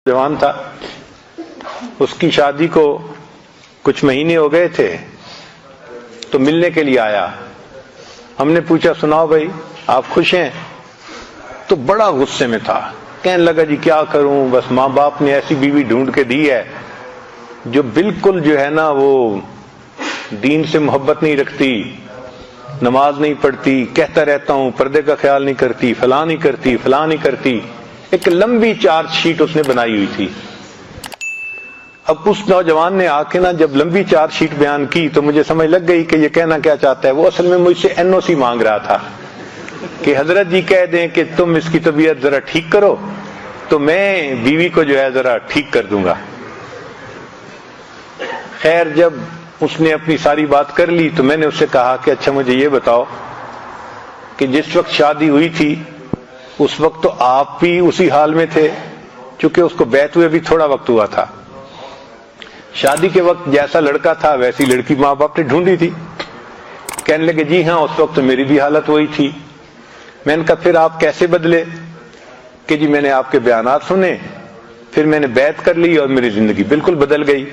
جوان تھا، اس کی شادی کو کچھ مہینے ہو گئے تھے تو ملنے کے لیے آیا. ہم نے پوچھا سناؤ بھائی آپ خوش ہیں؟ تو بڑا غصے میں تھا، کہنے لگا جی کیا کروں، بس ماں باپ نے ایسی بیوی ڈھونڈ کے دی ہے جو بالکل جو ہے نا وہ دین سے محبت نہیں رکھتی، نماز نہیں پڑھتی، کہتا رہتا ہوں پردے کا خیال نہیں کرتی، فلاں نہیں کرتی، فلاں نہیں کرتی. ایک لمبی چارج شیٹ اس نے بنائی ہوئی تھی. اب اس نوجوان نے آ کے نا جب لمبی چارج شیٹ بیان کی تو مجھے سمجھ لگ گئی کہ یہ کہنا کیا چاہتا ہے. وہ اصل میں مجھ سے NOC مانگ رہا تھا کہ حضرت جی کہہ دیں کہ تم اس کی طبیعت ذرا ٹھیک کرو تو میں بیوی کو جو ہے ذرا ٹھیک کر دوں گا. خیر جب اس نے اپنی ساری بات کر لی تو میں نے اس سے کہا کہ اچھا مجھے یہ بتاؤ کہ جس وقت شادی ہوئی تھی اس وقت تو آپ بھی اسی حال میں تھے، چونکہ اس کو بیعت ہوئے بھی تھوڑا وقت ہوا تھا. شادی کے وقت جیسا لڑکا تھا ویسی لڑکی ماں باپ نے ڈھونڈی تھی. کہنے لگے جی ہاں اس وقت تو میری بھی حالت وہی تھی. میں نے کہا پھر آپ کیسے بدلے؟ کہ جی میں نے آپ کے بیانات سنے، پھر میں نے بیعت کر لی اور میری زندگی بالکل بدل گئی.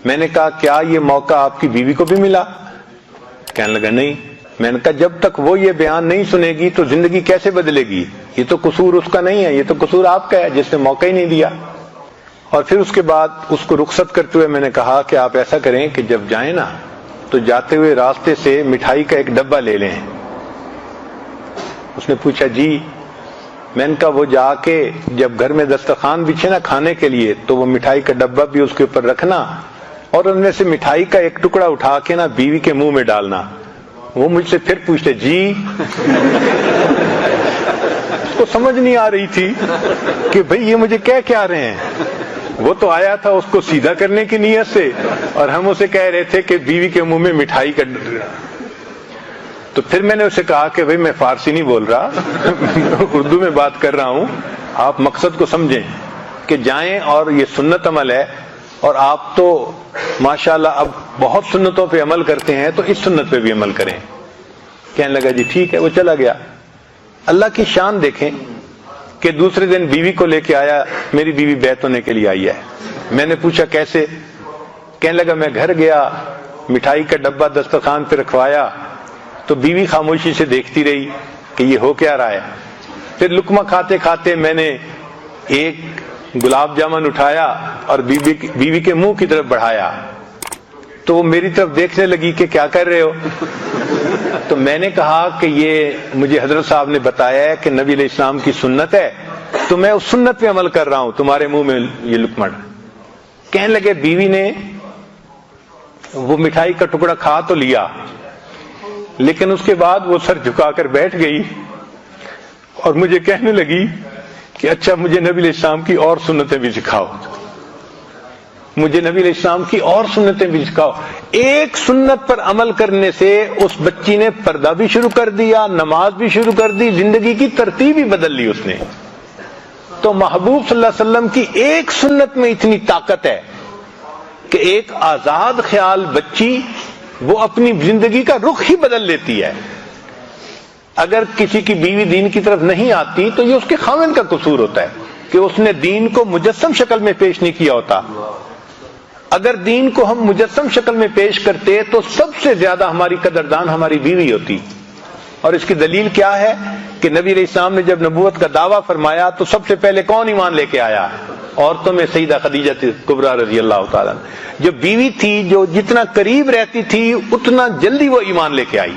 میں نے کہا کیا یہ موقع آپ کی بیوی کو بھی ملا؟ کہنے لگا نہیں. میں نے کہا جب تک وہ یہ بیان نہیں سنے گی تو زندگی کیسے بدلے گی؟ یہ تو قصور اس کا نہیں ہے، یہ تو قصور آپ کا ہے جس نے موقع ہی نہیں دیا. اور پھر اس کے بعد اس کو رخصت کرتے ہوئے میں نے کہا کہ آپ ایسا کریں کہ جب جائیں نا تو جاتے ہوئے راستے سے مٹھائی کا ایک ڈبہ لے لیں. اس نے پوچھا جی. میں نے کہا وہ جا کے جب گھر میں دسترخوان بچھے نا کھانے کے لیے تو وہ مٹھائی کا ڈبہ بھی اس کے اوپر رکھنا اور ان میں سے مٹھائی کا ایک ٹکڑا اٹھا کے نا بیوی کے منہ میں ڈالنا. وہ مجھ سے پھر پوچھتے جی. اس کو سمجھ نہیں آ رہی تھی کہ بھئی یہ مجھے کیا رہے ہیں. وہ تو آیا تھا اس کو سیدھا کرنے کی نیت سے اور ہم اسے کہہ رہے تھے کہ بیوی کے منہ میں مٹھائی کا. تو پھر میں نے اسے کہا کہ بھئی میں فارسی نہیں بول رہا اردو میں بات کر رہا ہوں، آپ مقصد کو سمجھیں کہ جائیں اور یہ سنت عمل ہے اور آپ تو ماشاءاللہ اب بہت سنتوں پہ عمل کرتے ہیں تو اس سنت پہ بھی عمل کریں. کہنے لگا جی ٹھیک ہے. وہ چلا گیا. اللہ کی شان دیکھیں کہ دوسرے دن بیوی کو لے کے آیا، میری بیوی بیعت ہونے کے لیے آئی ہے. میں نے پوچھا کیسے؟ کہنے لگا میں گھر گیا، مٹھائی کا ڈبہ دسترخوان پہ رکھوایا تو بیوی خاموشی سے دیکھتی رہی کہ یہ ہو کیا رہا ہے. پھر لقمہ کھاتے کھاتے میں نے ایک گلاب جامن اٹھایا اور بیوی کے منہ کی طرف بڑھایا تو وہ میری طرف دیکھنے لگی کہ کیا کر رہے ہو. تو میں نے کہا کہ یہ مجھے حضرت صاحب نے بتایا ہے کہ نبی علیہ السلام کی سنت ہے تو میں اس سنت پہ عمل کر رہا ہوں، تمہارے منہ میں یہ لقمہ. کہنے لگے بیوی نے وہ مٹھائی کا ٹکڑا کھا تو لیا لیکن اس کے بعد وہ سر جھکا کر بیٹھ گئی اور مجھے کہنے لگی کہ اچھا مجھے نبی علیہ السلام کی اور سنتیں بھی سکھاؤ، مجھے نبی علیہ السلام کی اور سنتیں بھی سکھاؤ. ایک سنت پر عمل کرنے سے اس بچی نے پردہ بھی شروع کر دیا، نماز بھی شروع کر دی، زندگی کی ترتیب ہی بدل لی اس نے. تو محبوب صلی اللہ علیہ وسلم کی ایک سنت میں اتنی طاقت ہے کہ ایک آزاد خیال بچی وہ اپنی زندگی کا رخ ہی بدل لیتی ہے. اگر کسی کی بیوی دین کی طرف نہیں آتی تو یہ اس کے خاوند کا قصور ہوتا ہے کہ اس نے دین کو مجسم شکل میں پیش نہیں کیا ہوتا. اگر دین کو ہم مجسم شکل میں پیش کرتے تو سب سے زیادہ ہماری قدردان ہماری بیوی ہوتی. اور اس کی دلیل کیا ہے کہ نبی علیہ السلام نے جب نبوت کا دعویٰ فرمایا تو سب سے پہلے کون ایمان لے کے آیا؟ عورتوں میں سیدہ خدیجہ کبریٰ رضی اللہ تعالیٰ. جو بیوی تھی جو جتنا قریب رہتی تھی اتنا جلدی وہ ایمان لے کے آئی.